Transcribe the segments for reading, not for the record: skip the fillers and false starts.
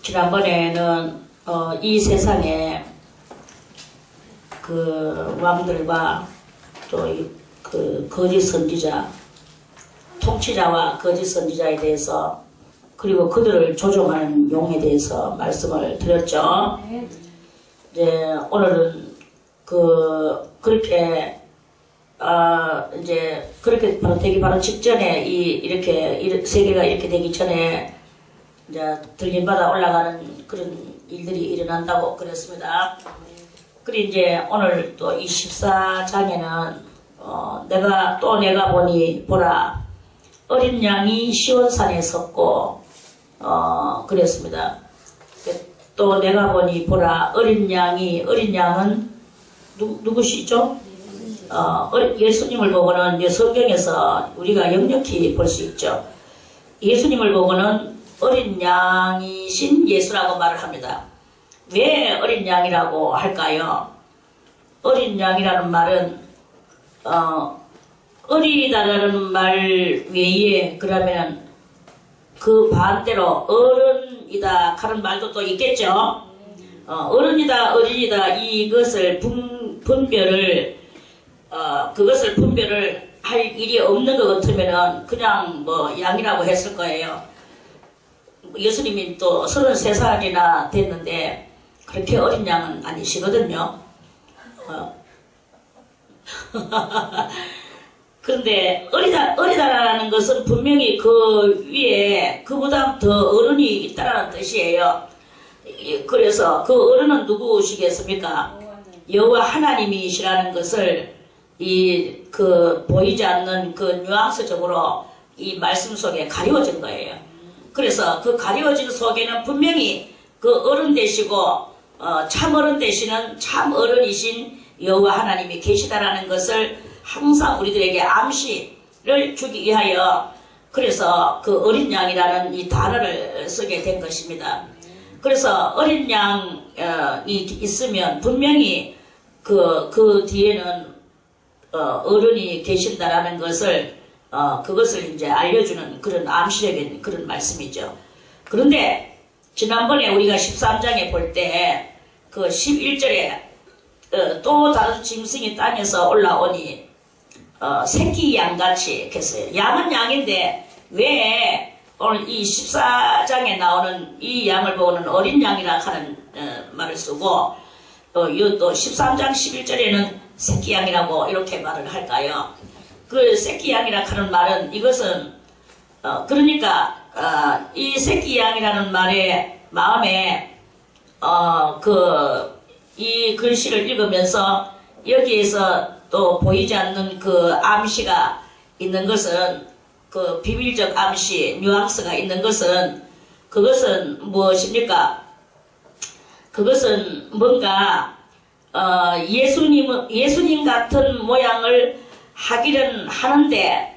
지난번에는 이 세상에 그 왕들과 또 그 거짓 선지자, 통치자와 거짓 선지자에 대해서 그리고 그들을 조종하는 용에 대해서 말씀을 드렸죠. 이제 오늘은 그렇게 이제 그렇게 바로 되기 바로 직전에 이렇게 세계가 이렇게 되기 전에 이제 들림받아 올라가는 그런 일들이 일어난다고 그랬습니다. 그리고 이제 오늘 또 이 14장에는 내가 보니 보라 어린 양이 시온산에 섰고 그랬습니다. 또 내가 보니 보라 어린 양은 누구시죠? 예수님을 보고는 이제 성경에서 우리가 역력히 볼 수 있죠. 예수님을 보고는 어린 양이신 예수라고 말을 합니다. 왜 어린 양이라고 할까요? 어린 양이라는 말은 어리다라는 말 외에 그러면 그 반대로 어른이다 하는 말도 또 있겠죠. 어른이다 어린이다 이것을 분별을 할 일이 없는 것 같으면은 그냥 뭐 양이라고 했을 거예요. 예수님이 또 33살이나 됐는데 그렇게 어린 양은 아니시거든요. 그런데 어리다라는 것은 분명히 그 위에 그보다 더 어른이 있다라는 뜻이에요. 그래서 그 어른은 누구시겠습니까? 여호와 하나님이시라는 것을 보이지 않는 그 뉘앙스적으로 이 말씀 속에 가리워진 거예요. 그래서 그 가리워진 속에는 분명히 그 어른 되시고 참 어른 되시는 참 어른이신 여호와 하나님이 계시다라는 것을 항상 우리들에게 암시를 주기 위하여 그래서 그 어린 양이라는 이 단어를 쓰게 된 것입니다. 그래서 어린 양이 있으면 분명히 그 뒤에는 어른이 계신다라는 것을 그것을 이제 알려주는 그런 암시적인 그런 말씀이죠. 그런데 지난번에 우리가 13장에 볼 때 그 11절에 또 다른 짐승이 땅에서 올라오니 새끼 양같이 했어요. 양은 양인데 왜 오늘 이 14장에 나오는 이 양을 보고는 어린 양이라 하는 말을 쓰고 또 13장 11절에는 새끼 양이라고 이렇게 말을 할까요? 그 새끼 양이라 하는 말은 이것은 그러니까 이 새끼 양이라는 말의 마음에 이 글씨를 읽으면서 여기에서 또 보이지 않는 그 암시가 있는 것은 그 비밀적 암시, 뉘앙스가 있는 것은 그것은 무엇입니까? 그것은 뭔가 예수님 같은 모양을 하기는 하는데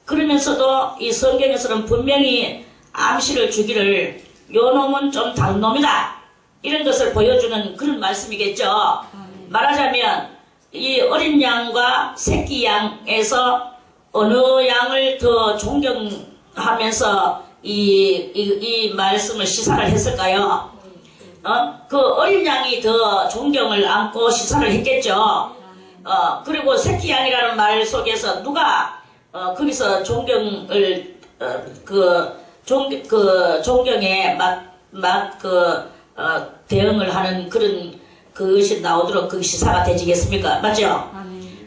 그러면서도 이 성경에서는 분명히 암시를 주기를 요 놈은 좀 당놈이다 이런 것을 보여주는 그런 말씀이겠죠. 말하자면 이 어린 양과 새끼 양에서 어느 양을 더 존경하면서 이 말씀을 시사를 했을까요? 그 어린 양이 더 존경을 안고 시사를 했겠죠. 그리고 새끼 양이라는 말 속에서 누가 거기서 존경을 존경에 대응을 하는 그런 그것이 나오도록 그 시사가 되지겠습니까? 맞죠?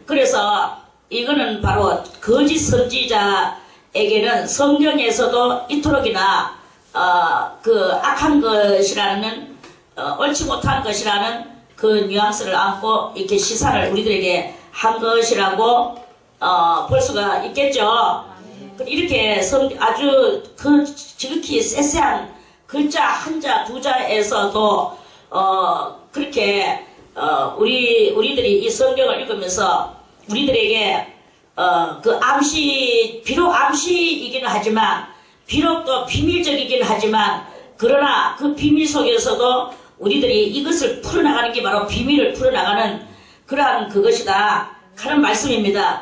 그래서 이거는 바로 거짓 선지자에게는 성경에서도 이토록이나 악한 것이라는 옳지 못한 것이라는 그 뉘앙스를 안고 이렇게 시사를 우리들에게 한 것이라고 볼 수가 있겠죠. 이렇게 아주 지극히 세세한 글자 한자 두자에서도 그렇게 우리들이 이 성경을 읽으면서 우리들에게 그 비록 암시이기는 하지만 비록 또 비밀적이긴 하지만 그러나 그 비밀 속에서도 우리들이 이것을 풀어나가는 게 바로 비밀을 풀어나가는 그러한 그것이다 하는 말씀입니다.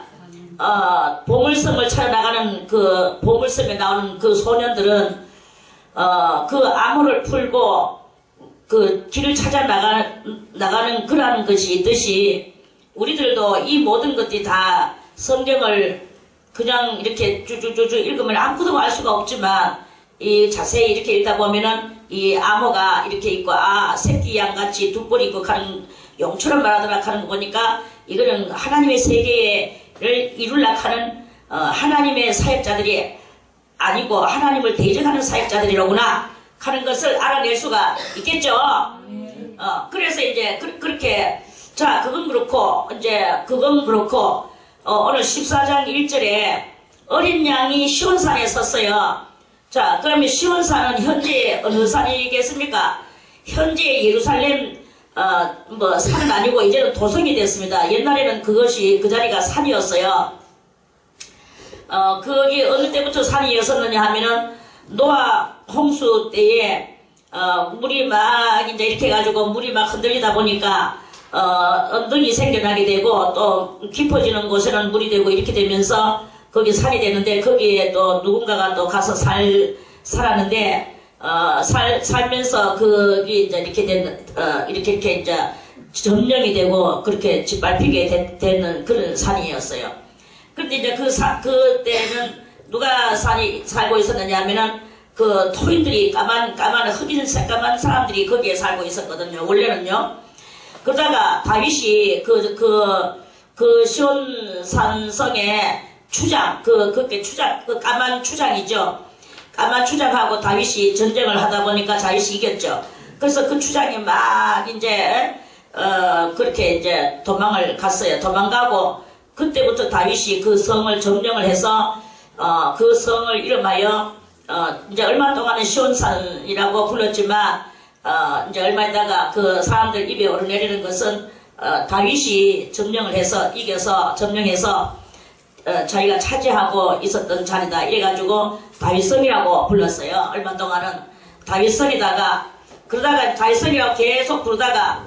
보물섬을 찾아나가는 그 보물섬에 나오는 그 소년들은 그 암호를 풀고 그 길을 찾아 나가는 그러한 것이 있듯이 우리들도 이 모든 것들이 다 성경을 그냥 이렇게 쭈쭈쭈쭈 읽으면 아무것도 알 수가 없지만 이 자세히 이렇게 읽다 보면은 이 암호가 이렇게 있고 새끼 양같이 두 뿔이 있고 하는 용처럼 말하더라 하는 거 보니까 이거는 하나님의 세계를 이루려 하는 하나님의 사역자들이 아니고 하나님을 대적하는 사역자들이로구나 하는 것을 알아낼 수가 있겠죠. 그래서 이제 그렇게 자 그건 그렇고 오늘 14장 1절에 어린 양이 시온산에 섰어요. 자 그러면 시온산은 현재 어느 산이겠습니까? 현재 예루살렘 산은 아니고 이제는 도성이 됐습니다. 옛날에는 그 자리가 산이었어요. 거기 어느 때부터 산이었었느냐 하면은 노아 홍수 때에 물이 막 이제 이렇게 해가지고 물이 막 흔들리다 보니까 언덕이 생겨나게 되고 또 깊어지는 곳에는 물이 되고 이렇게 되면서 거기 산이 되는데 거기에 또 누군가가 또 가서 살았는데 살면서 거기 이제 이렇게 이제 점령이 되고 그렇게 짓밟히게 되는 그런 산이었어요. 그런데 이제 그때는 누가 살고 있었느냐 하면은 그 토인들이 까만 흑인 새까만 사람들이 거기에 살고 있었거든요. 원래는요. 그러다가 다윗이 그 시온산성의 추장, 그게 추장, 그 까만 추장이죠. 까만 추장하고 다윗이 전쟁을 하다 보니까 다윗이 이겼죠. 그래서 그 추장이 막 이제, 그렇게 이제 도망을 갔어요. 도망가고, 그때부터 다윗이 그 성을 점령을 해서, 그 성을 이름하여, 이제 얼마 동안은 시온산이라고 불렀지만, 이제 얼마 있다가 그 사람들 입에 오르내리는 것은 다윗이 점령을 해서 이겨서 점령해서 자기가 차지하고 있었던 자리다 이래가지고 다윗성이라고 불렀어요. 얼마 동안은 다윗성이다가 그러다가 다윗성이라고 계속 부르다가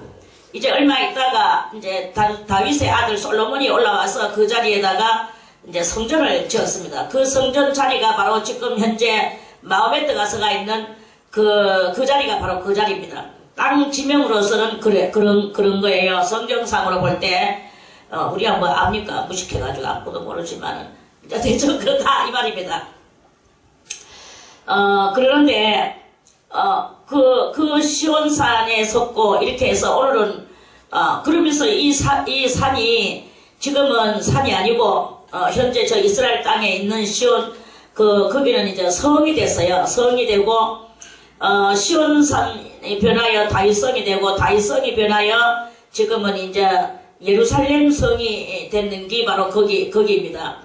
이제 얼마 있다가 이제 다윗의 아들 솔로몬이 올라와서 그 자리에다가 이제 성전을 지었습니다. 그 성전 자리가 바로 지금 현재 마호메트 가서가 있는 그 자리가 바로 그 자리입니다. 다른 지명으로서는 그런 거예요. 성경상으로 볼 때, 우리가 뭐 압니까? 무식해가지고 아무것도 모르지만은, 대충 그렇다, 이 말입니다. 그러는데, 그 시온산에 섰고, 이렇게 해서 오늘은, 그러면서 이 산이, 지금은 산이 아니고, 현재 저 이스라엘 땅에 있는 거기는 이제 성이 됐어요. 성이 되고, 시온산이 변하여 다윗성이 되고 다윗성이 변하여 지금은 이제 예루살렘 성이 됐는 게 바로 거기입니다.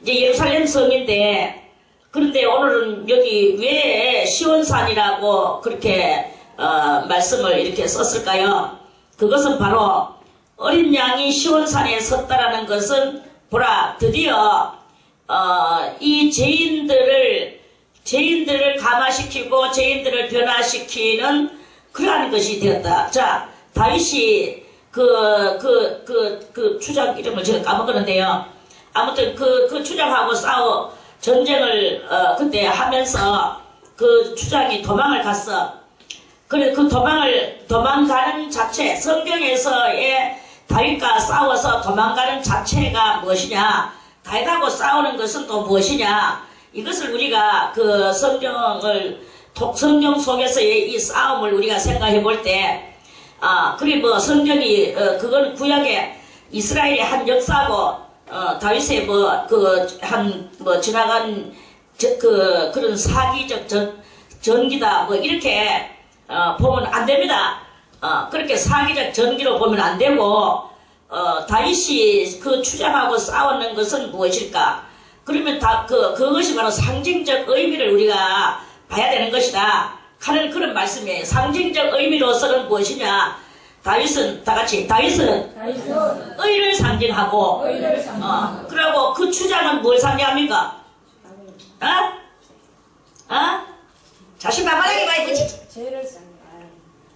이제 예루살렘 성인데 그런데 오늘은 여기 왜 시온산이라고 그렇게 말씀을 이렇게 썼을까요? 그것은 바로 어린 양이 시온산에 섰다라는 것은 보라 드디어 이 죄인들을 감화시키고 죄인들을 변화시키는 그러한 것이 되었다. 자, 다윗이 그 추장 이름을 제가 까먹었는데요. 아무튼 그 추장하고 전쟁을 그때 하면서 그 추장이 도망을 갔어. 그래 그 도망가는 자체, 성경에서의 다윗과 싸워서 도망가는 자체가 무엇이냐? 다윗하고 싸우는 것은 또 무엇이냐? 이것을 우리가 그 성경 속에서의 이 싸움을 우리가 생각해 볼 때, 그리 뭐 성경이, 그건 구약의 이스라엘의 한 역사고, 다윗의 지나간, 그런 사기적 전기다, 뭐, 이렇게, 보면 안 됩니다. 그렇게 사기적 전기로 보면 안 되고, 다윗이 그 추장하고 싸웠는 것은 무엇일까? 그러면 그것이 바로 상징적 의미를 우리가 봐야 되는 것이다. 하는 그런 말씀이에요. 상징적 의미로서는 무엇이냐? 다윗은 의를 상징하고, 그리고 그 추장은 뭘 상징합니까? 자신만만하게 많이 붙이지. 죄를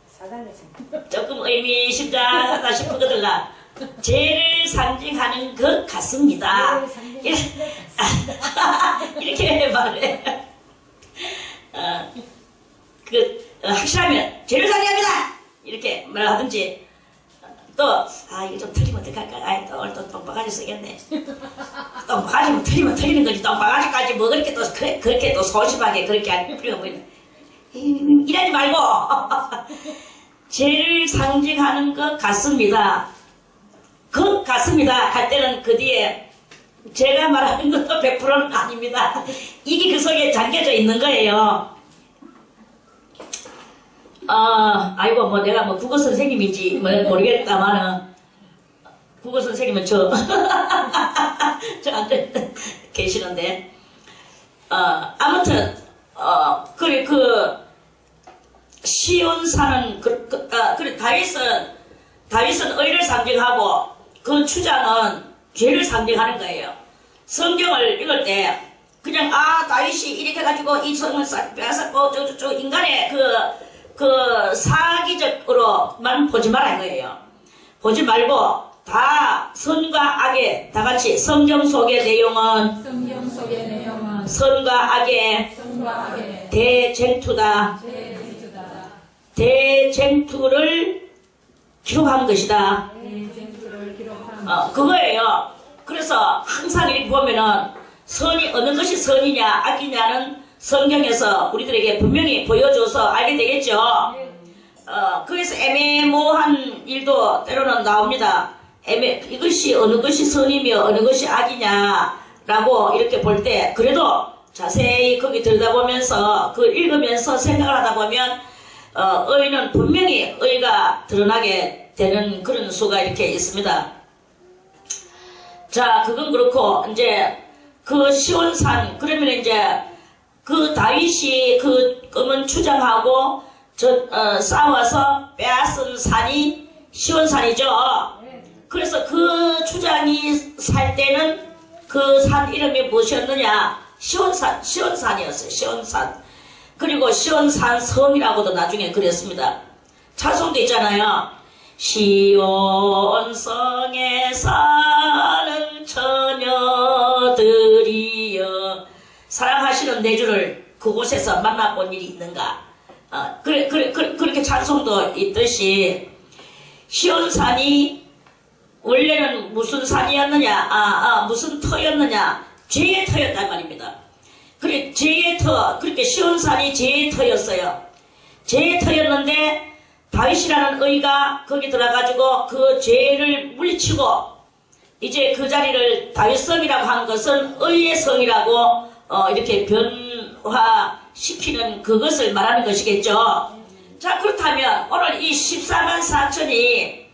사단을 상징. 조금 의미심장하다 싶거든요. 죄를 상징하는 것 같습니다. 이렇게 말해. 확실하면 죄를 상대합니다 이렇게 말하든지 또 이거 좀 틀리면 어떡할까? 또 오늘 또 똥바가지 쓰겠네. 똥바가지 뭐 틀리면 틀리는 거지. 똥바가지까지 뭐 그렇게 또 그렇게 또 소심하게 그렇게 할 필요가 뭐 있나? 이러지 말고 죄를 상징하는 것 같습니다. 그 같습니다. 할 때는 그 뒤에 제가 말하는 것도 100%는 아닙니다. 이게 그 속에 잠겨져 있는 거예요. 아이고, 뭐, 내가 뭐, 국어 선생님인지 모르겠다마는, 국어 선생님은 저한테 계시는데, 아무튼, 그래, 시온산은, 그래, 다윗은 의를 상징하고, 그 추장은 죄를 상징하는 거예요. 성경을 읽을 때, 그냥, 다윗이 이렇게 해가지고, 이 성을 빼앗았고, 인간의 사기적으로만 보지 말라는 거예요. 보지 말고 다 선과 악의 다 같이 성경 속의 내용은 선과 악의 대쟁투다. 대쟁투를 기록한 것이다. 그거예요. 그래서 항상 이렇게 보면은 선이 어느 것이 선이냐 악이냐는 성경에서 우리들에게 분명히 보여줘서 알게 되겠죠. 그래서 애매모호한 일도 때로는 나옵니다. 이것이 어느 것이 선이며 어느 것이 악이냐라고 이렇게 볼 때 그래도 자세히 거기 들여다보면서 읽으면서 생각을 하다 보면 의는 분명히 의가 드러나게 되는 그런 수가 이렇게 있습니다. 자, 그건 그렇고 이제 그 시온산 그러면 이제 그 다윗이 그 검은 추장하고 싸워서 빼앗은 산이 시온산이죠. 그래서 그 추장이 살 때는 그 산 이름이 무엇이었느냐? 시온산이었어요. 시온산. 그리고 시온산 성이라고도 나중에 그랬습니다. 찬송도 있잖아요. 시온성에 사는 처녀들이여 사랑하시는 내 주를 그곳에서 만나본 일이 있는가? 그렇게 찬송도 있듯이 시온산이 원래는 무슨 산이었느냐? 무슨 터였느냐? 죄의 터였단 말입니다. 그래 죄의 터, 그렇게 시온산이 죄의 터였어요. 죄의 터였는데 다윗이라는 의가 거기 들어가지고 그 죄를 물리치고 이제 그 자리를 다윗성이라고 한 것은 의의 성이라고 이렇게 변화시키는 그것을 말하는 것이겠죠. 자, 그렇다면 오늘 이 14만 4천이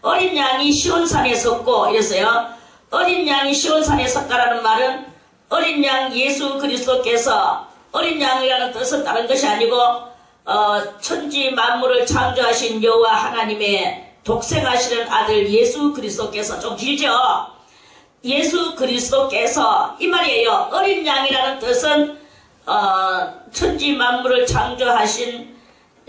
어린 양이 시온산에 섰고 이랬어요. 어린 양이 시온산에 섰다라는 말은 어린 양 예수 그리스도께서 어린 양이라는 뜻은 다른 것이 아니고 천지 만물을 창조하신 여호와 하나님의 독생하시는 아들 예수 그리스도께서 좀 길죠. 예수 그리스도께서 이 말이에요. 어린 양이라는 뜻은 천지 만물을 창조하신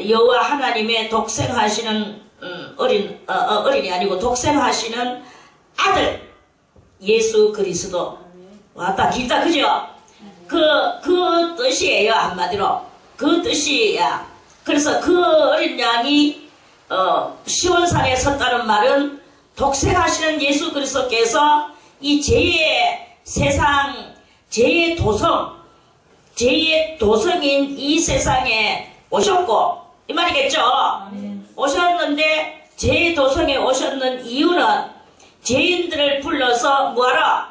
여호와 하나님의 독생하시는 어린이 아니고 독생하시는 아들 예수 그리스도. 왔다 길다 그죠? 그 뜻이에요. 한마디로 그 뜻이야. 그래서 그 어린 양이 시온산에 섰다는 말은 독생하시는 예수 그리스도께서 이 죄의 세상, 죄의 도성인 이 세상에 오셨고 이 말이겠죠. 오셨는데 죄의 도성에 오셨는 이유는 죄인들을 불러서 뭐하러?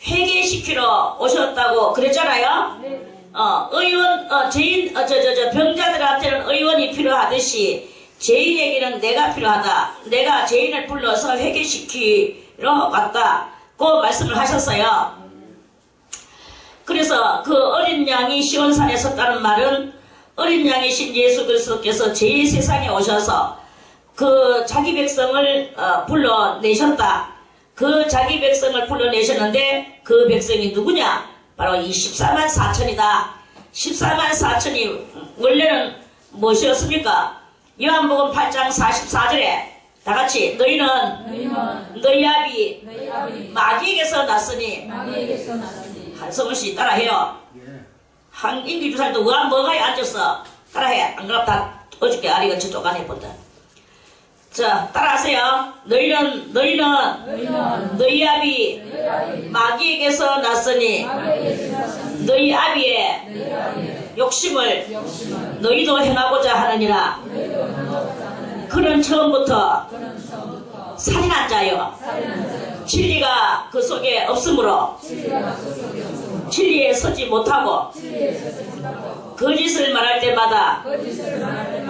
회개시키러 오셨다고 그랬잖아요. 병자들한테는 의원이 필요하듯이 죄인에게는 내가 필요하다. 내가 죄인을 불러서 회개시키러 왔다고 말씀을 하셨어요. 그래서 그 어린 양이 시온산에 섰다는 말은 어린 양이신 예수 그리스도께서 제 세상에 오셔서 그 자기 백성을 불러내셨다. 그 자기 백성을 불러내셨는데 그 백성이 누구냐? 바로 이 14만 4천이다. 14만 4천이 원래는 무엇이었습니까? 요한복음 8장 44절에 다같이 너희는 너희 아비 마귀에게서 났으니 한성훈씨 따라해요. 한인기 주사님도 뭐가에 앉았어. 하라 해. 안 그러면 다 어저께 아리가 저쪽 안에 본다. 자, 따라하세요. 너희는 너희 아비 마귀에게서 났으니 너희 아비의 욕심을 너희도 행하고자 하느니라. 그는 처음부터 살인한 자요. 진리가 그 속에 없으므로 진리에 서지 못하고 거짓을 말할 때마다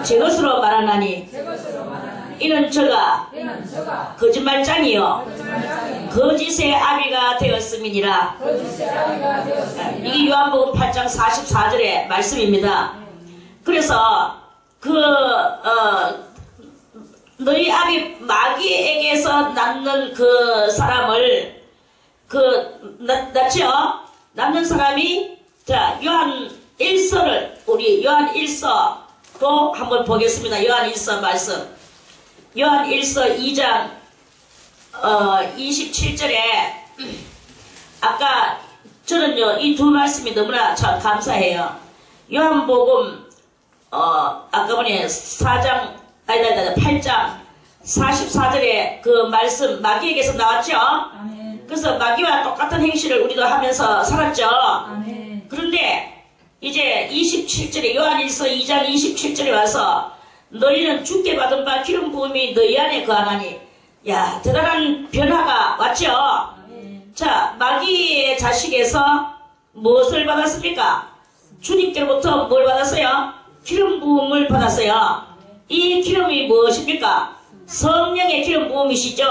제 것으로 말하나니 이는 저가 거짓말장이요 거짓의 아비가 되었음이니라. 이게 요한복음 8장 44절의 말씀입니다. 그래서 너희 아비 마귀에게서 낳는 그 사람을 낳죠? 낳는 사람이 자 요한 1서를 우리 요한 1서도 한번 보겠습니다. 요한 1서 말씀 요한 1서 2장 27절에 아까 저는요 이 두 말씀이 너무나 참 감사해요. 요한복음 아까 보니 4장 8장 44절에 그 말씀 마귀에게서 나왔죠. 아멘. 그래서 마귀와 똑같은 행실을 우리도 하면서 살았죠. 아멘. 그런데 이제 27절에 요한일서 2장 27절에 와서 너희는 주께 받은 바 기름 부음이 너희 안에 거하나니 야 대단한 변화가 왔죠. 아멘. 자 마귀의 자식에서 무엇을 받았습니까? 주님께로부터 뭘 받았어요? 기름 부음을 받았어요. 이 기름이 무엇입니까? 성령의 기름 부음이시죠.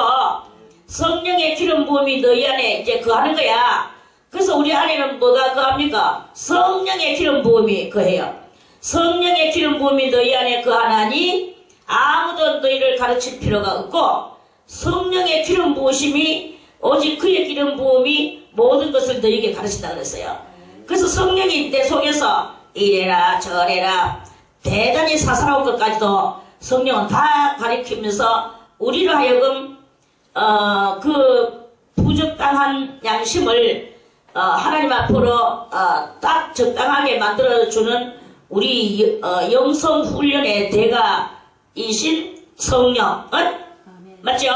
성령의 기름 부음이 너희 안에 이제 거하는 거야. 그래서 우리 안에는 뭐가 거합니까? 성령의 기름 부음이 거해요. 성령의 기름 부음이 너희 안에 거하나니 아무도 너희를 가르칠 필요가 없고 성령의 기름 부으심이 오직 그의 기름 부음이 모든 것을 너희에게 가르친다 그랬어요. 그래서 성령이 내 속에서 이래라 저래라 대단히 사사로운 것까지도 성령은 다 가리키면서 우리로 하여금 그 부적당한 양심을 하나님 앞으로 딱 적당하게 만들어주는 우리 영성 훈련의 대가이신 성령은 맞죠?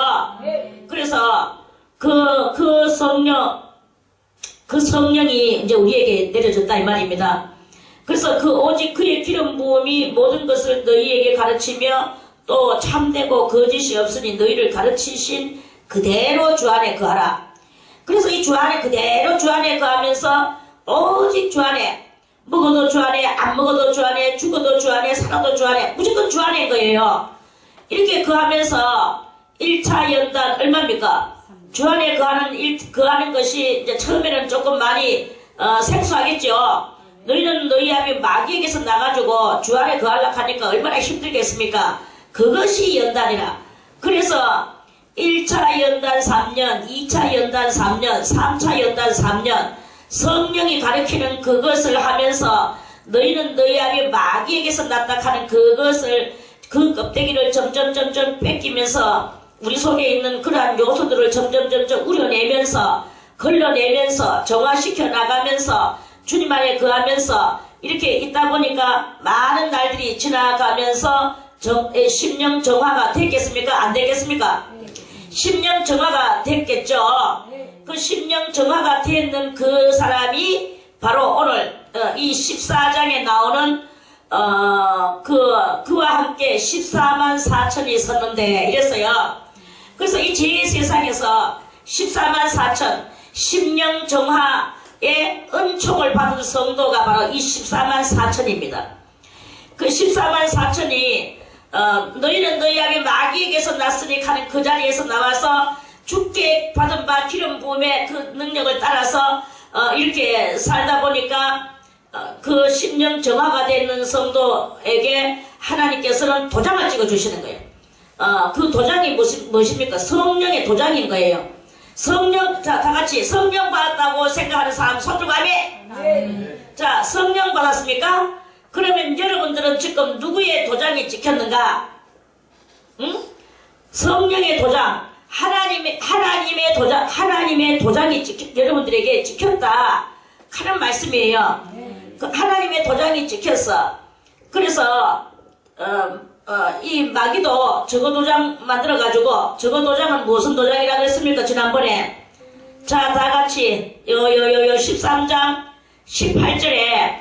그래서 그 성령이 이제 우리에게 내려졌다 이 말입니다. 그래서 오직 그의 기름 부음이 모든 것을 너희에게 가르치며 또 참되고 거짓이 없으니 너희를 가르치신 그대로 주 안에 거하라. 그래서 이 주 안에 그대로 주 안에 거하면서 오직 주 안에 먹어도 주 안에 안 먹어도 주 안에 죽어도 주 안에 살아도 주 안에 무조건 주 안에 거예요. 이렇게 거하면서 1차 연단 얼마입니까? 주 안에 거하는 것이 이제 처음에는 조금 많이 생소하겠죠. 너희는 너희 아비 마귀에게서 나가지고 주 안에 거하려고 하니까 얼마나 힘들겠습니까? 그것이 연단이라. 그래서 1차 연단 3년, 2차 연단 3년, 3차 연단 3년 성령이 가르치는 그것을 하면서 너희는 너희 아비 마귀에게서 났다하는 그것을 그 껍데기를 점점 뺏기면서 우리 속에 있는 그러한 요소들을 점점 우려내면서 걸러내면서 정화시켜 나가면서 주님 안에 거하면서 이렇게 있다 보니까 많은 날들이 지나가면서 심령 정화가 됐겠습니까? 안 되겠습니까? 심령 정화가 됐겠죠. 그 심령 정화가 되는 그 사람이 바로 오늘 이 14장에 나오는 그와 함께 14만 4천이 섰는데 이랬어요. 그래서 이 제2세상에서 14만 4천 심령 정화의 은총을 받은 성도가 바로 이 14만 4천입니다. 그 14만 4천이 너희는 너희 아비 마귀에게서 났으니 하는 그 자리에서 나와서 주께 받은 바 기름 부음의 그 능력을 따라서 이렇게 살다 보니까 그 심령 정화가 되는 성도에게 하나님께서는 도장을 찍어 주시는 거예요. 그 도장이 무엇입니까? 성령의 도장인 거예요. 성령, 자, 다 같이 성령 받았다고 생각하는 사람 손 들고 아멘. 자, 성령 받았습니까? 그러면 여러분들은 지금 누구의 도장이 찍혔는가? 응? 성령의 도장, 하나님의 도장, 하나님의 도장이 여러분들에게 찍혔다 하는 말씀이에요. 그 하나님의 도장이 찍혔어. 그래서 이 마귀도 저거 도장 만들어가지고, 저거 도장은 무슨 도장이라고 했습니까 지난번에? 자, 다같이 13장 18절에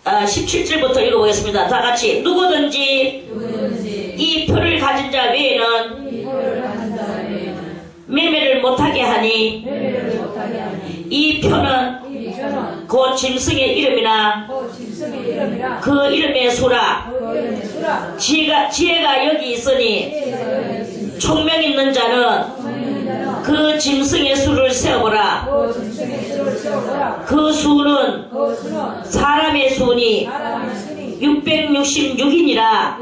17절부터 읽어보겠습니다. 다같이 누구든지 이 표를 가진 자 외에는 매매를 못하게 하니 이 표는 곧 짐승의 이름이나 그 이름의 수라. 지혜가 여기 있으니 총명 있는 자는 그 짐승의 수를 세어보라. 그 수는 사람의 수니 666이니라.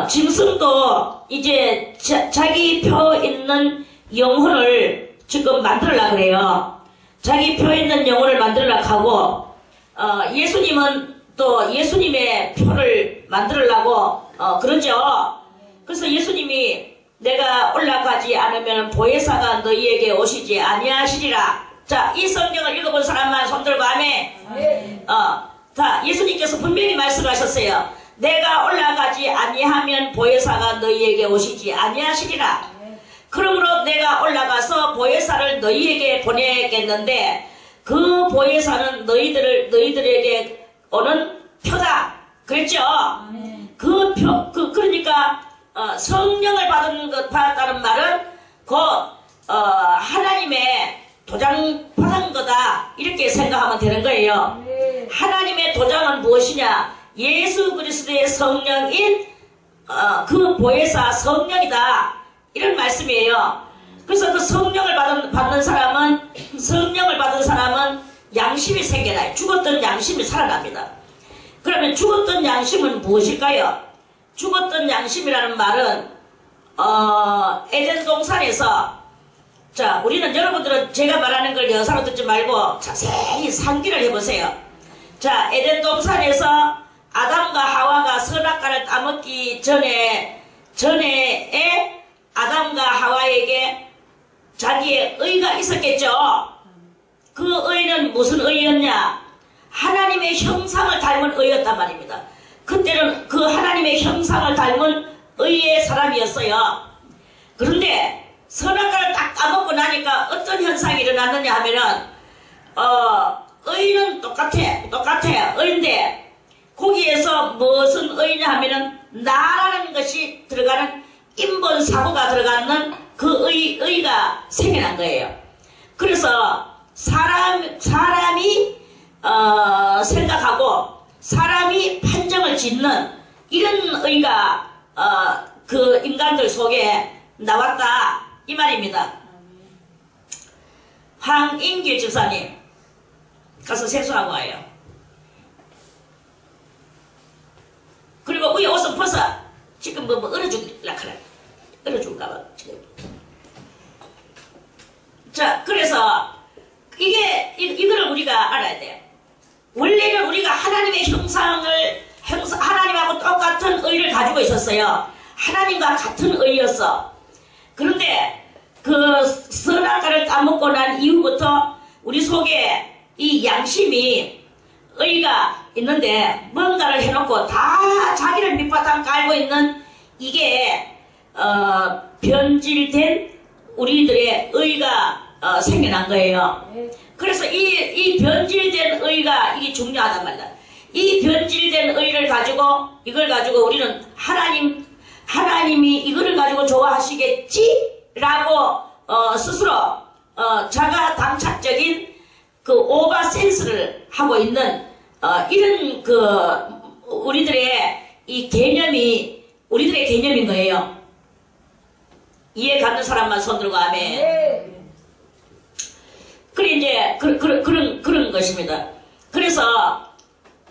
짐승도 이제 자기 표 있는 영혼을 지금 만들려고 그래요. 자기 표 있는 영혼을 만들려고 하고, 예수님은 또 예수님의 표를 만들려고 그러죠. 그래서 예수님이 내가 올라가지 않으면 보혜사가 너희에게 오시지 아니하시리라. 자, 이 성경을 읽어본 사람만 손들고 아멘. 자, 예수님께서 분명히 말씀하셨어요. 내가 올라가지 아니하면 보혜사가 너희에게 오시지 아니하시리라. 그러므로 내가 올라가서 보혜사를 너희에게 보내겠는데 그 보혜사는 너희들에게 오는 표다. 그랬죠? 그러니까 성령을 받았다는 말은 곧 하나님의 도장 받은 거다. 이렇게 생각하면 되는 거예요. 하나님의 도장은 무엇이냐? 예수 그리스도의 성령인 그 보혜사 성령이다. 이런 말씀이에요. 그래서 그 성령을 받는 사람은 양심이 생겨나요. 죽었던 양심이 살아납니다. 그러면 죽었던 양심은 무엇일까요? 죽었던 양심이라는 말은 에덴 동산에서, 자, 우리는 여러분들은 제가 말하는 걸 여사로 듣지 말고 자세히 상기를 해보세요. 자, 에덴 동산에서 아담과 하와가 선악과를 따먹기 전에 아담과 하와에게 자기의 의가 있었겠죠. 그 의는 무슨 의였냐? 하나님의 형상을 닮은 의였단 말입니다. 그때는 그 하나님의 형상을 닮은 의의 사람이었어요. 그런데 선악과를 딱 따먹고 나니까 어떤 현상이 일어났느냐 하면은 의는 똑같아 의인데 거기에서 무슨 의냐 하면은 나라는 것이 들어가는 인본 사고가 들어가는 그 의가 생겨난 거예요. 그래서 사람이 생각하고 사람이 판정을 짓는 이런 의가 그 인간들 속에 나왔다 이 말입니다. 황인길 집사님 가서 세수하고 와요. 그리고 위에 옷은 벗어. 지금 뭐 얼어죽을라 그래. 얼어죽을까봐 지금. 자, 그래서 이거를 우리가 알아야 돼요. 원래는 우리가 하나님의 하나님하고 똑같은 의를 가지고 있었어요. 하나님과 같은 의였어. 그런데 그 선악과를 따먹고 난 이후부터 우리 속에 이 양심이 의가 있는데 뭔가를 해놓고 다 자기를 밑바탕 깔고 있는 이게 변질된 우리들의 의가 생겨난 거예요. 그래서 이 변질된 의가 이게 중요하단 말이다. 이 변질된 의를 가지고 이걸 가지고 우리는 하나님이 이거를 가지고 좋아하시겠지라고 스스로 자가 당착적인 그 오바 센스를 하고 있는 이런 우리들의 이 개념이 우리들의 개념인 거예요. 이해 가는 사람만 손들고 아멘. 그래 이제 그런 것입니다. 그래서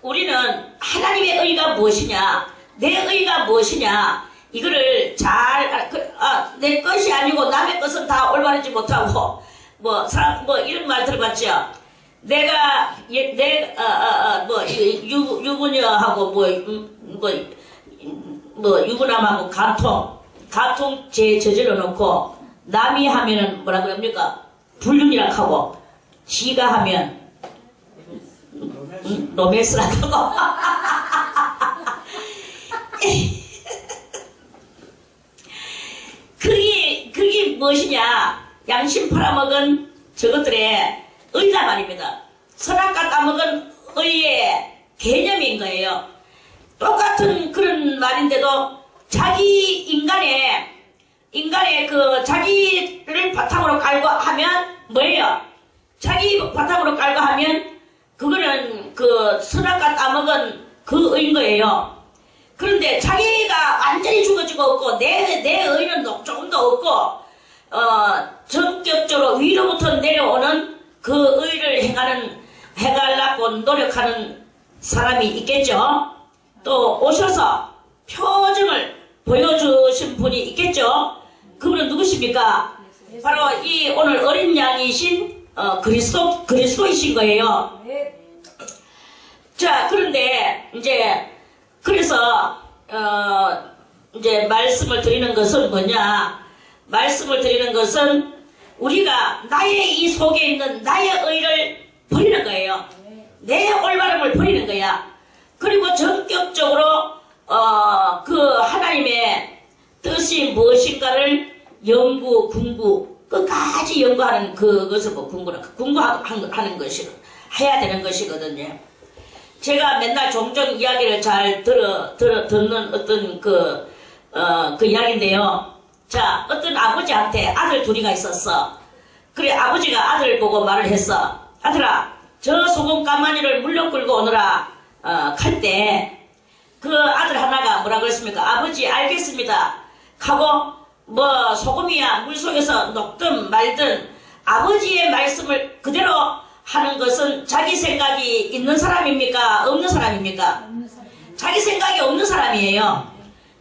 우리는 하나님의 의가 무엇이냐, 내 의가 무엇이냐, 이거를 내 것이 아니고 남의 것은 다 올바르지 못하고 뭐 이런 말 들어봤죠. 내가 유부녀하고 유부남하고 가통죄 저질러 놓고 남이 하면은 뭐라 그럽니까? 불륜이라 하고 지가 하면 로맨스라고. 그게 무엇이냐? 양심 팔아먹은 저것들의 의다 말입니다. 선악과 따먹은 의의 개념인 거예요. 똑같은 그런 말인데도 인간의 그 자기를 바탕으로 깔고 하면 뭐예요? 자기 바탕으로 깔고 하면 그거는 그 선악과 따먹은 그 의인 거예요. 그런데 자기가 완전히 죽어지고 없고 내 의는 조금 더 없고 전격적으로 위로부터 내려오는 그 의를 행하려고 노력하는 사람이 있겠죠. 또 오셔서 표정을 보여주신 분이 있겠죠. 그분은 누구십니까? 바로 이 오늘 어린 양이신 그리스도이신 거예요. 자, 그런데 이제 그래서 이제 말씀을 드리는 것은 뭐냐? 말씀을 드리는 것은 우리가 나의 이 속에 있는 나의 의를 버리는 거예요. 내 올바름을 버리는 거야. 그리고 전격적으로 그 하나님의 뜻이 무엇인가를 궁구 끝까지 연구하는 그것을 궁구하는 것이 해야 되는 것이거든요. 제가 맨날 종종 이야기를 잘 듣는 어떤 그 이야기인데요. 자, 어떤 아버지한테 아들 둘이가 있었어. 그래, 아버지가 아들을 보고 말을 했어. 아들아, 저 소금 까마니를 물려 끌고 오너라. 갈 때, 그 아들 하나가 뭐라 그랬습니까? 아버지, 알겠습니다. 하고, 뭐, 소금이야, 물 속에서 녹든 말든, 아버지의 말씀을 그대로 하는 것은 자기 생각이 있는 사람입니까? 없는 사람입니까? 자기 생각이 없는 사람이에요.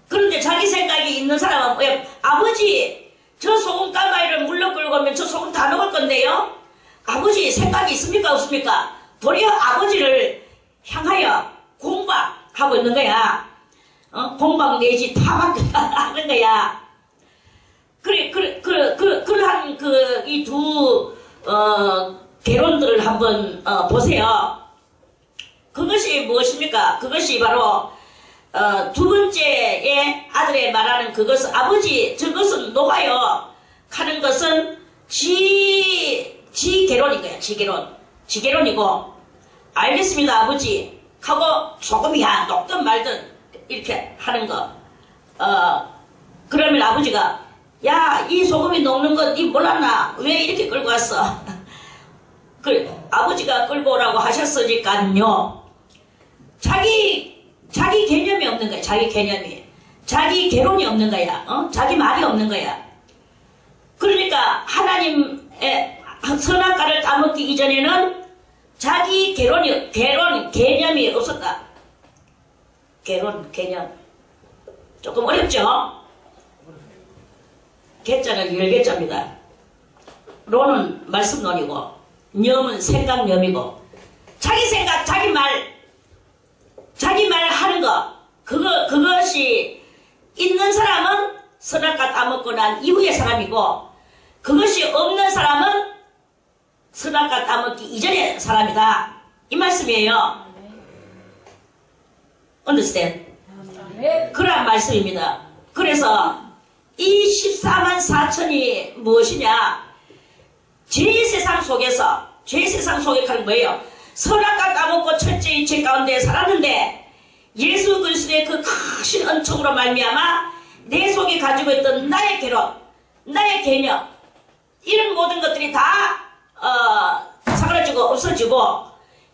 그런데 자기 생각이 있는 사람은 왜 아버지 저 소금 까마리를 물러 끌고 오면 저 소금 다 먹을 건데요. 아버지 생각이 있습니까? 없습니까? 도리어 아버지를 향하여 공박하고 있는 거야. 공박 내지 타박하는 거야. 그러한 이 두 개론들을 한번 보세요. 그것이 무엇입니까? 그것이 바로 두 번째의 아들의 말하는 그것은 아버지 저것은 녹아요 하는 것은 지개론인 거야. 지개론이고 알겠습니다 아버지 하고 소금이야 녹든 말든 이렇게 하는 거. 그러면 아버지가 야, 이 소금이 녹는 거 니 몰랐나? 왜 이렇게 끌고 왔어? 아버지가 끌고 오라고 하셨으니까요. 자기 개념이 없는 거야. 자기 개념이. 자기 개론이 없는 거야. 자기 말이 없는 거야. 그러니까 하나님의 선악과를 따먹기 이전에는 자기 개념이 없었다. 개념. 조금 어렵죠? 개자는 10개자입니다. 론은 말씀론이고, 념은 생각념이고, 자기 생각, 자기 말 하는 거, 그것이 있는 사람은 선악과 따먹고 난 이후의 사람이고, 그것이 없는 사람은 선악과 따먹기 이전의 사람이다. 이 말씀이에요. understand? 그런 말씀입니다. 그래서 이 14만 4천이 무엇이냐? 죄세상 속에 가는 뭐예요? 선악과 따먹고 첫째의 죄 가운데 살았는데 예수 그리스도의 그 크신 은총으로 말미암아 내 속에 가지고 있던 나의 개론, 나의 개념 이런 모든 것들이 다 사그라지고 없어지고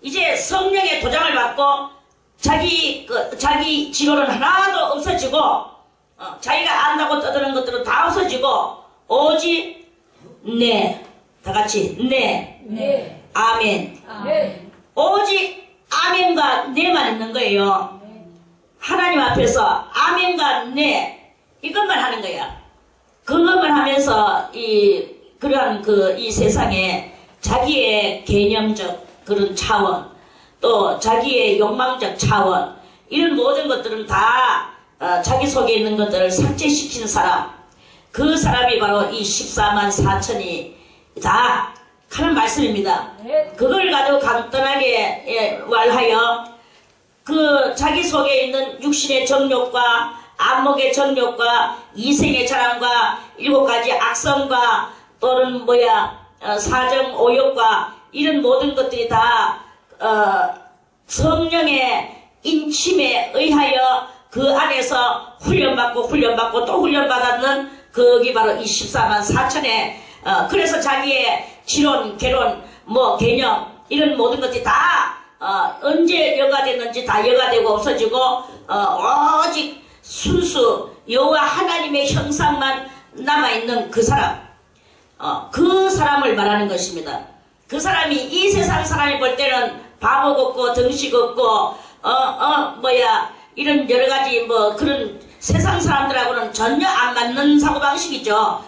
이제 성령의 도장을 받고 자기 지론은 하나도 없어지고 자기가 안다고 떠드는 것들은 다 없어지고 오직 네, 다 같이 네, 아멘. 오직 아멘과 네만 있는 거예요. 하나님 앞에서 아멘과 네 이것만 하는 거야. 그것만 하면서 그러한 이 세상에 자기의 개념적 그런 차원 또 자기의 욕망적 차원 이런 모든 것들은 다 자기 속에 있는 것들을 삭제시킨 사람 그 사람이 바로 이 14만 4천이 다 하는 말씀입니다. 아멘. 그걸 가지고 간단하게 말하여 그 자기 속에 있는 육신의 정욕과 안목의 정욕과 이생의 자랑과 7가지 악성과 또는 사정 오욕과 이런 모든 것들이 다 성령의 인침에 의하여 그 안에서 훈련받고 또 훈련받았는 그게 바로 이 14만 4천의 그래서 자기의 지론, 개론, 개념 이런 모든 것들이 다 언제 여가됐는지 다 여가되고 없어지고 오직 순수 여호와 하나님의 형상만 남아있는 그 사람 그 사람을 말하는 것입니다. 그 사람이 이 세상 사람이 볼 때는 바보 같고 덩치 같고 이런 여러가지 그런 세상 사람들하고는 전혀 안 맞는 사고방식이죠.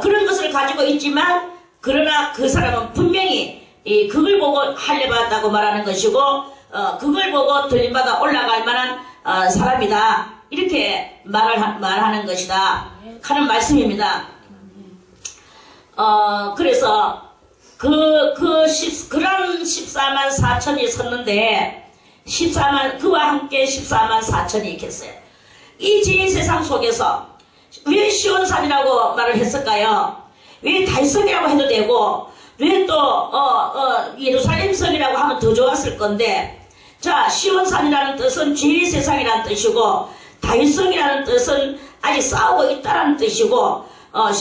그런 것을 가지고 있지만 그러나 그 사람은 분명히 그걸 보고 할례받았다고 말하는 것이고 그걸 보고 들림받아 올라갈 만한 사람이다 이렇게 말하는 것이다 하는 말씀입니다. 그래서 그런 14만 4천이 섰는데 그와 함께 14만 4천이 있겠어요. 이 제세상 속에서 왜 시온산이라고 말을 했을까요? 왜 달성이라고 해도 되고 왜 또 예루살렘성이라고 하면 더 좋았을 건데 자 시온산이라는 뜻은 제세상이라는 뜻이고 달성이라는 뜻은 아직 싸우고 있다라는 뜻이고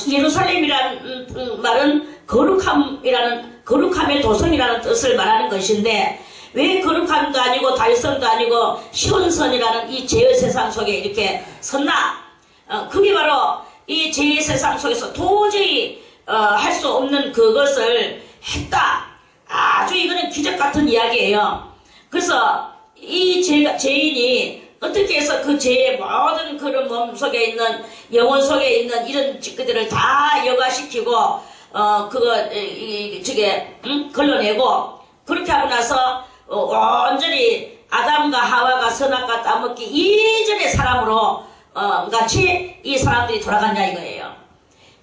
예루살렘이라는 말은 거룩함의 도성이라는 뜻을 말하는 것인데 왜 거룩함도 아니고 달성도 아니고 시온선이라는 이 죄의 세상 속에 이렇게 섰나? 그게 바로 이 죄의 세상 속에서 도저히 할 수 없는 그것을 했다. 아주 이거는 기적 같은 이야기예요. 그래서 이 죄인이 어떻게 해서 그 죄의 모든 그런 몸 속에 있는 영혼 속에 있는 이런 짓들을 다 여과시키고 걸러내고 그렇게 하고 나서 완전히 아담과 하와가 선악과 따먹기 이전의 사람으로 같이 이 사람들이 돌아갔냐 이거예요.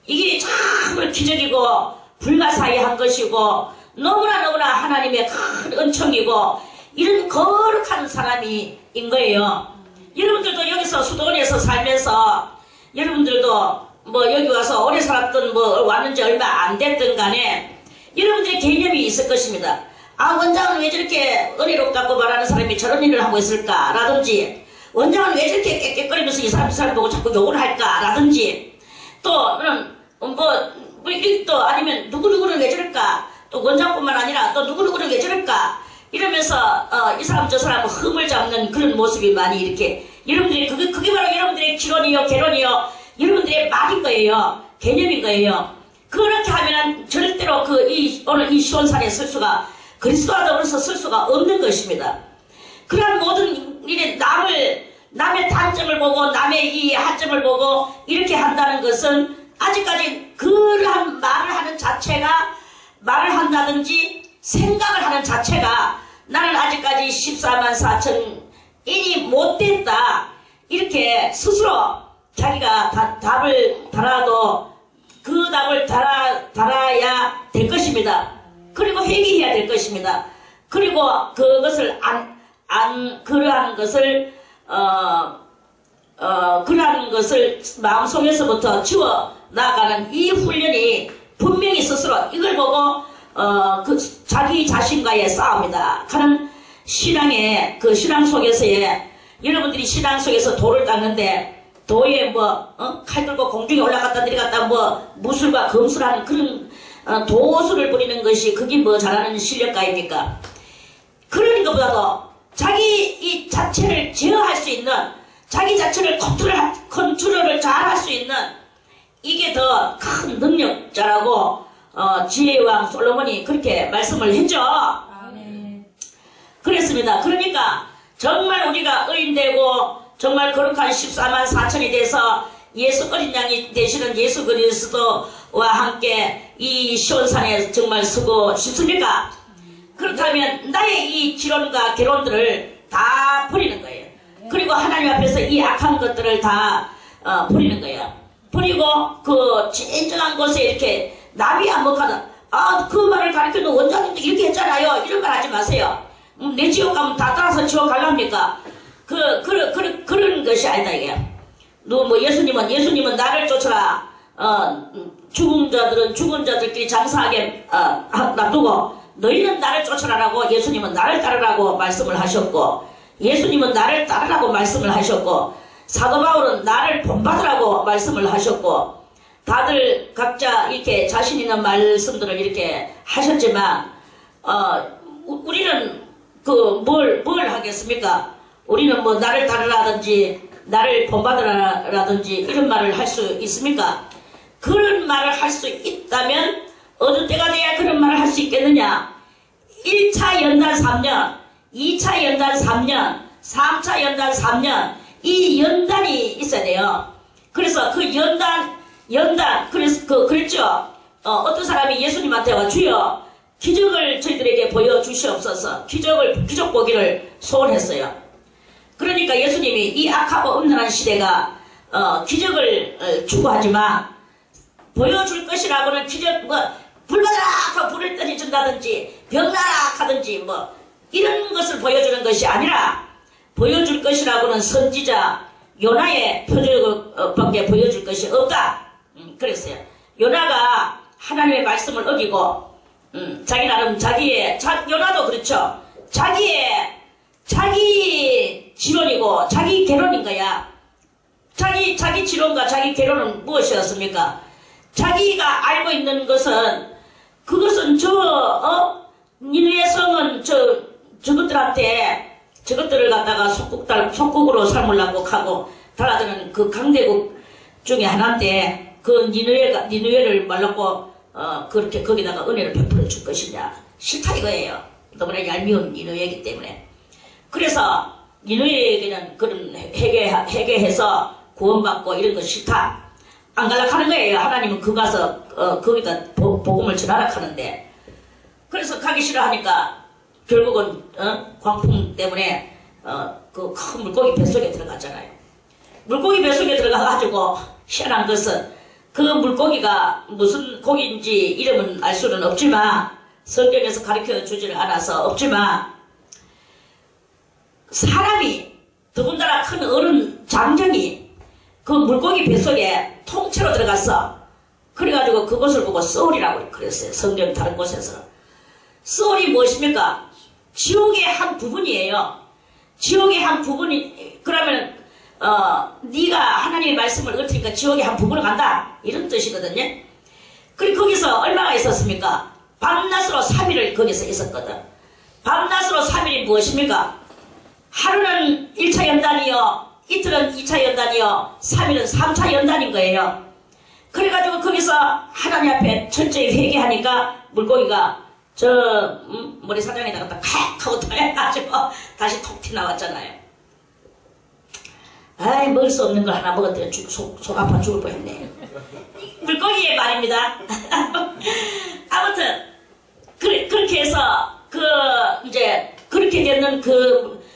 이게 정말 기적이고 불가사의한 것이고 너무나 하나님의 큰 은총이고 이런 거룩한 사람인 거예요. 여러분들도 여기서 수도원에서 살면서 여러분들도 여기 와서 오래 살았던 왔는지 얼마 안 됐든 간에 여러분들의 개념이 있을 것입니다. 원장은 왜 저렇게 은혜롭다고 말하는 사람이 저런 일을 하고 있을까? 라든지 원장은 왜 저렇게 깨끗거리면서 이 사람 보고 자꾸 욕을 할까? 라든지 또는 또 아니면 누구누구를 왜 저럴까? 또 원장뿐만 아니라 또 누구누구를 왜 저럴까? 이러면서 이 사람 저 사람 흠을 잡는 그런 모습이 많이 이렇게 여러분들이 그게 바로 여러분들의 기론이요 개론이요 여러분들의 말인 거예요. 개념인 거예요. 그렇게 하면은 절대로 오늘 이 시온산에 설 수가 그리스도와 더불어서 쓸 수가 없는 것입니다. 그러한 모든 일에 남의 단점을 보고 남의 이 한점을 보고 이렇게 한다는 것은 아직까지 그러한 말을 한다든지 생각을 하는 자체가 나는 아직까지 14만 4천인이 못됐다. 이렇게 스스로 자기가 답을 달아도 그 답을 달아야 될 것입니다. 그리고 회개해야 될 것입니다. 그리고 그것을 그러한 것을 마음속에서부터 지워 나가는 이 훈련이 분명히 스스로 이걸 보고 자기 자신과의 싸움이다 하는 신앙의 신앙 속에서의 여러분들이 신앙 속에서 돌을 닦는데 도에 칼 들고 공중에 올라갔다 내려갔다 무술과 검술하는 그런 도수를 부리는 것이 그게 잘하는 실력가입니까? 그런 것보다도 자기 이 자체를 제어할 수 있는 자기 자체를 컨트롤을 잘 할 수 있는 이게 더 큰 능력자라고 지혜왕 솔로몬이 그렇게 말씀을 했죠. 아멘. 그랬습니다. 그러니까 정말 우리가 의인되고 정말 거룩한 14만 4천이 돼서 예수 어린 양이 되시는 예수 그리스도와 함께 이 시온산에 정말 서고 싶습니까? 그렇다면 나의 이 지론과 개론들을 다 버리는 거예요. 그리고 하나님 앞에서 이 악한 것들을 다 버리는 거예요. 버리고 그 진정한 곳에 이렇게 나비 안목하는 그 말을 가르쳐도 원장님도 이렇게 했잖아요. 이런 말 하지 마세요. 내 지옥 가면 다 따라서 지옥 갈랍니까? 그런 것이 아니다, 이게. 예수님은 나를 쫓아라. 죽은 자들은 죽은 자들끼리 장사하게, 놔두고, 너희는 나를 쫓아라라고 예수님은 나를 따르라고 말씀을 하셨고, 예수님은 나를 따르라고 말씀을 하셨고, 사도 바울은 나를 본받으라고 말씀을 하셨고, 다들 각자 이렇게 자신 있는 말씀들을 이렇게 하셨지만, 우리는 뭘 하겠습니까? 우리는 뭐 나를 따르라든지, 나를 본받으라든지 이런 말을 할 수 있습니까? 그런 말을 할 수 있다면 어느 때가 돼야 그런 말을 할 수 있겠느냐? 1차 연단 3년, 2차 연단 3년, 3차 연단 3년, 이 연단이 있어야 돼요. 그래서 그 연단, 그래서 그랬죠. 어떤 사람이 예수님한테 와, 주여, 기적을 저희들에게 보여주시옵소서. 기적 보기를 소원했어요. 그러니까 예수님이 이 악하고 음란한 시대가 기적을 추구하지만 보여줄 것이라고는 기적 불 받아라 하고 불을 떨어진다든지 병나라 하든지 이런 것을 보여주는 것이 아니라 보여줄 것이라고는 선지자 요나의 표적밖에 보여줄 것이 없다. 그랬어요. 요나가 하나님의 말씀을 어기고 자기 나름 요나도 그렇죠. 자기 지론이고 자기 개론인 거야. 자기 지론과 자기 개론은 무엇이었습니까? 자기가 알고 있는 것은 그것은 니느웨 성은 저것들을 갖다가 속국으로 삼으려고 하고 달아드는 그 강대국 중에 하나인데 그 니느웨를 말라고 그렇게 거기다가 은혜를 베풀어 줄 것이냐. 싫다 이거예요. 너무나 얄미운 니느웨이기 때문에. 그래서 니느웨에게는 그런 회개해서 구원받고 이런 거 싫다. 안 갈락하는 거예요. 하나님은 가서 거기다 복음을 전하라 하는데. 그래서 가기 싫어하니까 결국은 광풍 때문에 그 큰 물고기 뱃속에 들어갔잖아요. 물고기 뱃속에 들어가가지고 희한한 것은 그 물고기가 무슨 고기인지 이름은 알 수는 없지만 성경에서 가르쳐 주지를 않아서 없지만 사람이 더군다나 큰 어른 장정이 그 물고기 뱃속에 통째로 들어갔어. 그래가지고 그것을 보고 소울이라고 그랬어요. 성경 다른 곳에서. 소울이 무엇입니까? 지옥의 한 부분이에요. 지옥의 한 부분이 그러면 네가 하나님의 말씀을 얻으니까 지옥의 한 부분으로 간다 이런 뜻이거든요. 그리고 거기서 얼마나 있었습니까? 밤낮으로 3일을 거기서 있었거든. 밤낮으로 3일이 무엇입니까? 하루는 1차 연단이요, 이틀은 2차 연단이요, 3일은 3차 연단인 거예요. 그래가지고 거기서 하나님 앞에 철저히 회개하니까 물고기가 머리 사장에다가 탁 하고 터내가지고 다시 톡 튀나왔잖아요. 아이, 먹을 수 없는 걸 하나 먹었더니 속 아파 죽을 뻔했네. 물고기의 말입니다. 아무튼 그렇게 해서 이제 그렇게 되는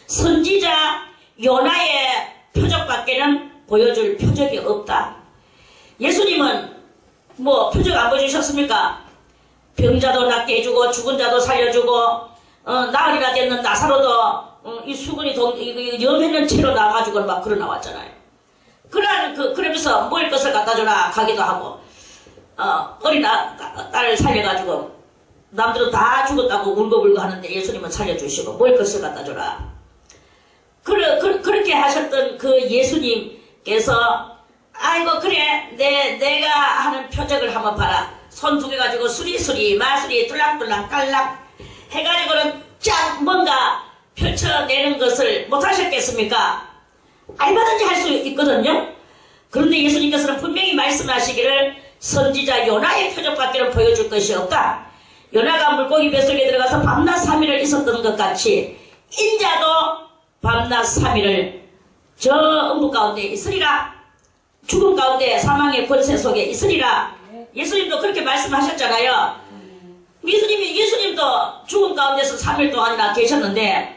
선지자 요나의 표적밖에는 보여줄 표적이 없다. 예수님은 표적 안 보여주셨습니까? 병자도 낫게 해주고 죽은 자도 살려주고 나흘이나 됐는 나사로도 이 수건이 염했는 채로 나와가지고 막 걸어 나왔잖아요. 그러면서 먹을 것을 갖다주라 가기도 하고 어린 딸을 살려가지고 남들은 다 죽었다고 울고불고 하는데 예수님은 살려주시고 먹을 것을 갖다주라. 그렇게 하셨던 그 예수님께서 아이고 그래 내가 하는 표적을 한번 봐라. 손 두 개 가지고 수리수리 마수리 뚫락뚫락 깔락 해가지고는 쫙 뭔가 펼쳐내는 것을 못하셨겠습니까? 얼마든지 할 수 있거든요. 그런데 예수님께서는 분명히 말씀하시기를 선지자 요나의 표적밖에는 보여줄 것이 없다. 요나가 물고기 뱃속에 들어가서 밤낮 3일을 있었던 것 같이 인자도 밤낮 3일을 저 음부 가운데 있으리라. 죽음 가운데 사망의 권세 속에 있으리라. 예수님도 그렇게 말씀하셨잖아요. 예수님도 죽음 가운데서 3일 동안이나 계셨는데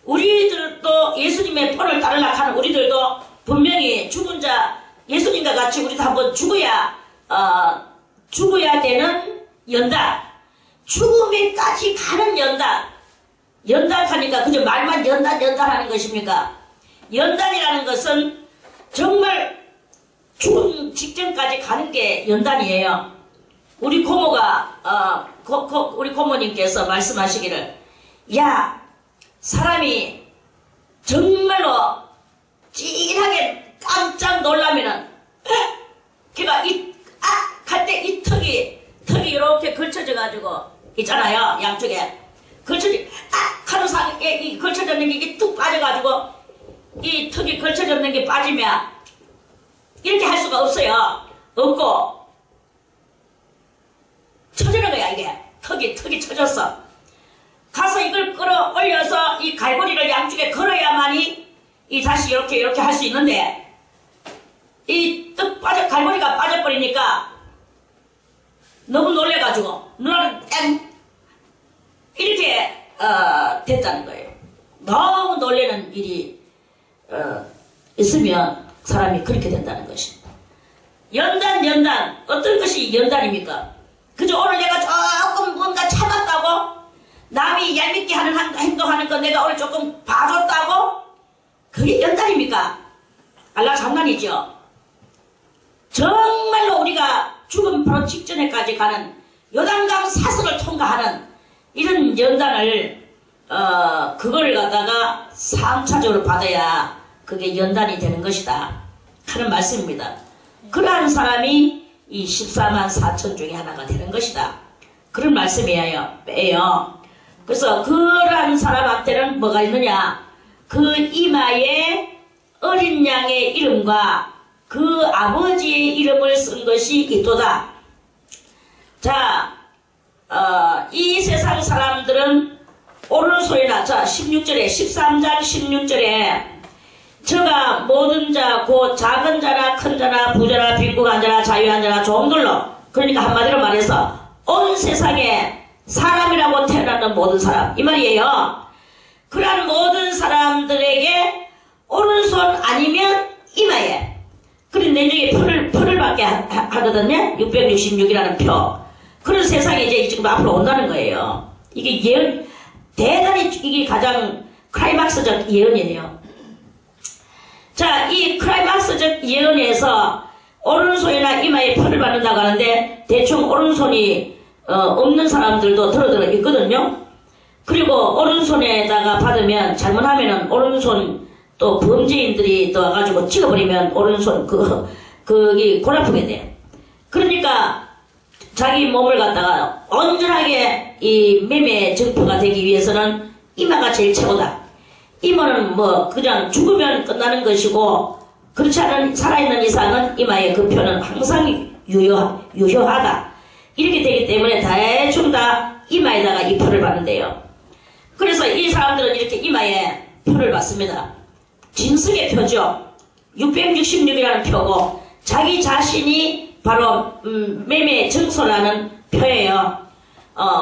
우리들도 예수님의 본을 따르려고 하는 우리들도 분명히 죽은 자 예수님과 같이 우리도 한번 죽어야 되는 연단. 죽음에까지 가는 연단. 연단하니까 그저 말만 연단 하는 것입니까? 연단이라는 것은 정말 죽음 직전까지 가는 게 연단이에요. 우리 고모가 우리 고모님께서 말씀하시기를, 야, 사람이 정말로 찐하게 깜짝 놀라면은 걔가 갈 때 이 턱이 이렇게 걸쳐져 가지고 있잖아요. 양쪽에 걸쳐져 하는 상에 이 걸쳐졌는 게 이게 뚝 빠져가지고 이 턱이 걸쳐졌는 게 빠지면 이렇게 할 수가 없어요. 없고 쳐지는 거야. 이게 턱이 쳐졌어. 가서 이걸 끌어 올려서 이 갈고리를 양쪽에 걸어야만이 이 다시 이렇게 할 수 있는데, 이 갈고리가 빠져버리니까 너무 놀래가지고 누나는 땡 이렇게 됐다는 거예요. 너무 놀래는 일이 있으면 사람이 그렇게 된다는 것입니다. 연단 어떤 것이 연단입니까? 그저 오늘 내가 조금 뭔가 참았다고, 남이 얄밉게 하는 행동하는 거 내가 오늘 조금 봐줬다고, 그게 연단입니까? 알라 장난이죠. 정말로 우리가 죽음 바로 직전에까지 가는 요단강 사슬을 통과하는 이런 연단을 그걸 갖다가 3차적으로 받아야 그게 연단이 되는 것이다 하는 말씀입니다. 그러한 사람이 이 14만 4천 중에 하나가 되는 것이다, 그런 말씀이에요. 그래서 그러한 사람한테는 뭐가 있느냐, 그 이마에 어린 양의 이름과 그 아버지의 이름을 쓴 것이 있도다. 자, 이 세상 사람들은 오른손이나, 자 16절에 13장 16절에 저가 모든 자 곧 작은 자나 큰 자나 부자나 빈궁한 자나 자유한 자나 종들로, 그러니까 한마디로 말해서 온 세상에 사람이라고 태어나는 모든 사람 이 말이에요. 그러한 모든 사람들에게 오른손 아니면 이마에, 그런 내중에 표를 받게 하거든요. 666이라는 표. 그런 세상이 이제 지금 앞으로 온다는 거예요. 이게 예언, 대단히 이게 가장 클라이막스적 예언이에요. 자, 이 클라이막스적 예언에서 오른손이나 이마에 표를 받는다고 하는데, 대충 오른손이 없는 사람들도 들어 있거든요. 그리고 오른손에다가 받으면, 잘못하면은 오른손 또 범죄인들이 또 와가지고 찍어버리면 오른손 그게 골아프게 돼. 그러니까 자기 몸을 갖다가 온전하게 이 매매 증표가 되기 위해서는 이마가 제일 최고다. 이마는 뭐 그냥 죽으면 끝나는 것이고, 그렇지 않은 살아있는 이상은 이마의 그 표는 항상 유효하다. 이렇게 되기 때문에 대충 다 이마에다가 이 표를 받는데요. 그래서 이 사람들은 이렇게 이마에 표를 받습니다. 진승의 표죠. 666이라는 표고, 자기 자신이 바로 매매 증서라는 표예요.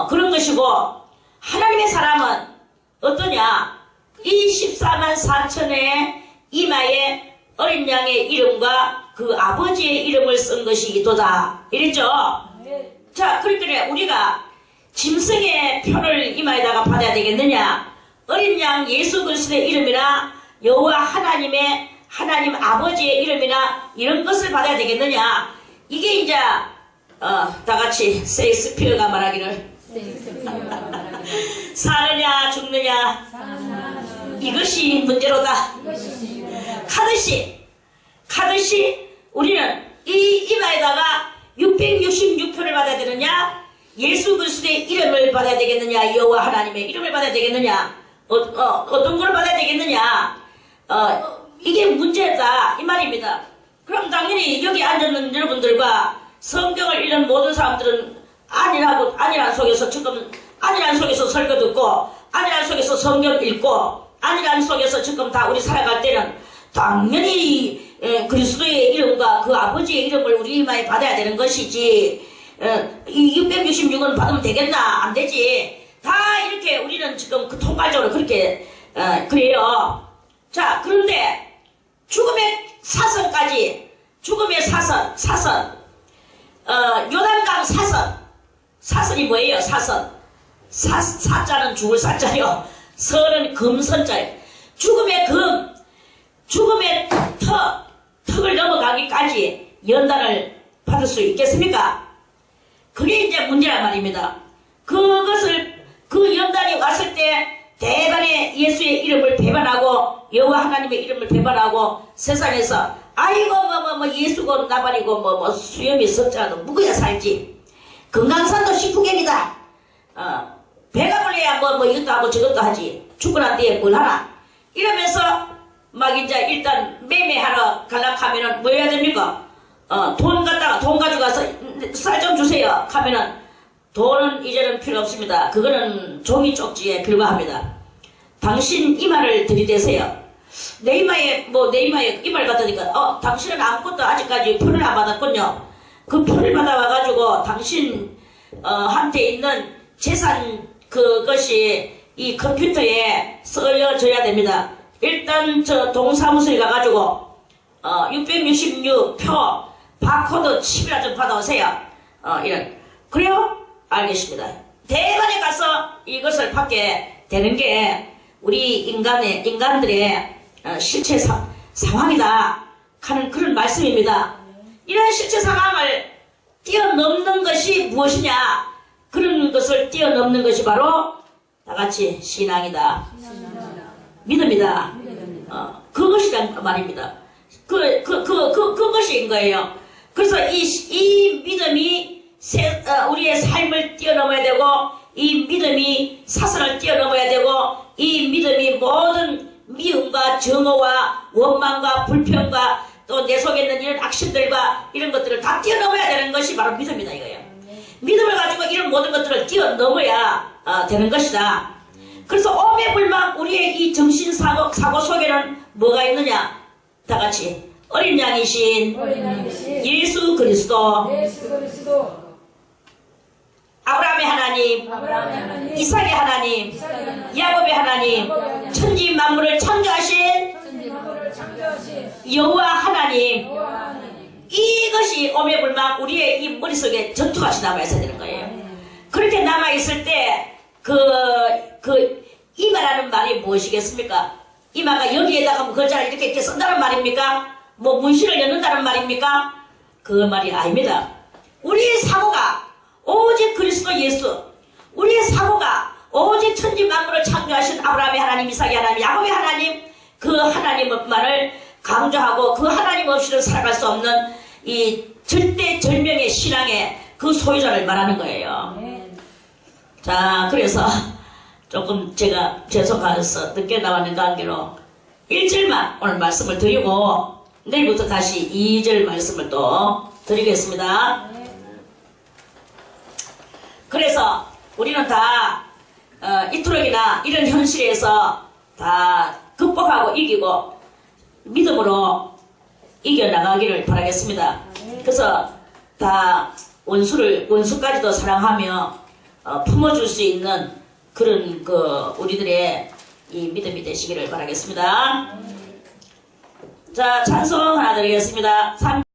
그런 것이고, 하나님의 사람은 어떠냐, 이 14만 4천의 이마에 어린 양의 이름과 그 아버지의 이름을 쓴 것이 이도다 이랬죠. 자, 그러니까 우리가 짐승의 표를 이마에다가 받아야 되겠느냐, 어린 양 예수 그리스도의 이름이나 여호와 하나님 아버지의 이름이나 이런 것을 받아야 되겠느냐. 이게 이제 다 같이 세익스피어가 말하기를 사느냐 죽느냐 이것이 문제로다. 카드시 우리는 이 이마에다가 666표를 받아야 되느냐, 예수 그리스도의 이름을 받아야 되겠느냐, 여호와 하나님의 이름을 받아야 되겠느냐, 어떤 걸 받아야 되겠느냐, 이게 문제다 이 말입니다. 그럼 당연히 여기 앉아있는 여러분들과 성경을 읽는 모든 사람들은 안이란 속에서 지금 안이란 속에서 설교 듣고, 안이란 속에서 성경 읽고, 안이란 속에서 지금 다 우리 살아갈 때는 당연히 그리스도의 이름과 그 아버지의 이름을 우리 이마에 받아야 되는 것이지, 이 666은 받으면 되겠나? 안 되지. 다 이렇게 우리는 지금 그 통괄적으로 그렇게 그래요. 자, 그런데 죽음의 사선까지, 죽음의 사선, 요단강 사선이 뭐예요? 사선. 사자는 죽을 사자요. 선은 금선자예요. 죽음의 금, 죽음의 턱을 넘어가기까지 연단을 받을 수 있겠습니까? 그게 이제 문제란 말입니다. 그 연단이 왔을 때 대반의 예수의 이름을 배반하고 여호와 하나님의 이름을 배반하고 세상에서 아이고 예수고 나발이고 수염이 석자도 묵어야 살지. 금강산도 식후경이다. 배가 불려야 이것도 하고 저것도 하지. 죽고 난 뒤에 뭘 하나. 이러면서 막 이제 일단 매매하러 가려하면은 뭐 해야 됩니까? 돈 가져가서 쌀 좀 주세요 하면은 돈은 이제는 필요 없습니다. 그거는 종이 쪽지에 불과합니다. 당신 이마를 들이대세요. 내 이마에 이마를 받으니까 당신은 아무것도 아직까지 표를 안 받았군요. 그 표를 받아와가지고 당신 한테 있는 재산 그것이 이 컴퓨터에 쓰여져야 됩니다. 일단 저 동사무소에 가가지고 666표 바코드 칩이라 좀 받아오세요. 이런. 그래요? 알겠습니다. 대만에 가서 이것을 받게 되는 게 우리 인간들의 실체 상황이다 하는 그런 말씀입니다. 이런 실체 상황을 뛰어넘는 것이 무엇이냐? 그런 것을 뛰어넘는 것이 바로 다같이 신앙이다. 믿음이다. 그것이란 말입니다. 그것인 거예요. 그래서 이 믿음이 우리의 삶을 뛰어넘어야 되고, 이 믿음이 사선을 뛰어넘어야 되고, 이 믿음이 모든 미움과 정오와 원망과 불평과 또 내 속에 있는 이런 악심들과 이런 것들을 다 뛰어넘어야 되는 것이 바로 믿음이다 이거예요. 믿음을 가지고 이런 모든 것들을 뛰어넘어야 되는 것이다. 그래서 오매불망 우리의 이 정신사고 속에는 뭐가 있느냐? 다같이 어린 양이신 예수 그리스도, 아브라함의 하나님, 이삭의 하나님, 야곱의 하나님, 천지 만물을 창조하신 여호와 하나님, 이것이 오매불망 우리의 이 머릿속에 전투같이 남아있어야 되는 거예요. 그렇게 남아있을 때 이마라는 말이 무엇이겠습니까? 이마가 여기에다가 글자를 이렇게 쓴다는 말입니까? 문신을 넣는다는 말입니까? 그 말이 아닙니다. 우리의 사고가 오직 그리스도 예수, 우리의 사고가 오직 천지 만물을 창조하신 아브라함의 하나님, 이삭의 하나님, 야곱의 하나님, 그 하나님만을 강조하고 그 하나님 없이는 살아갈 수 없는 이 절대절명의 신앙의 그 소유자를 말하는 거예요. 자, 그래서 조금 제가 죄송해서 늦게 나왔는 관계로 1절만 오늘 말씀을 드리고 내일부터 다시 2절 말씀을 또 드리겠습니다. 그래서 우리는 다 이토록이나 이런 현실에서 다 극복하고 이기고 믿음으로 이겨나가기를 바라겠습니다. 그래서 다 원수까지도 사랑하며 품어줄 수 있는 그런 우리들의 이 믿음이 되시기를 바라겠습니다. 자, 찬송 하나 드리겠습니다.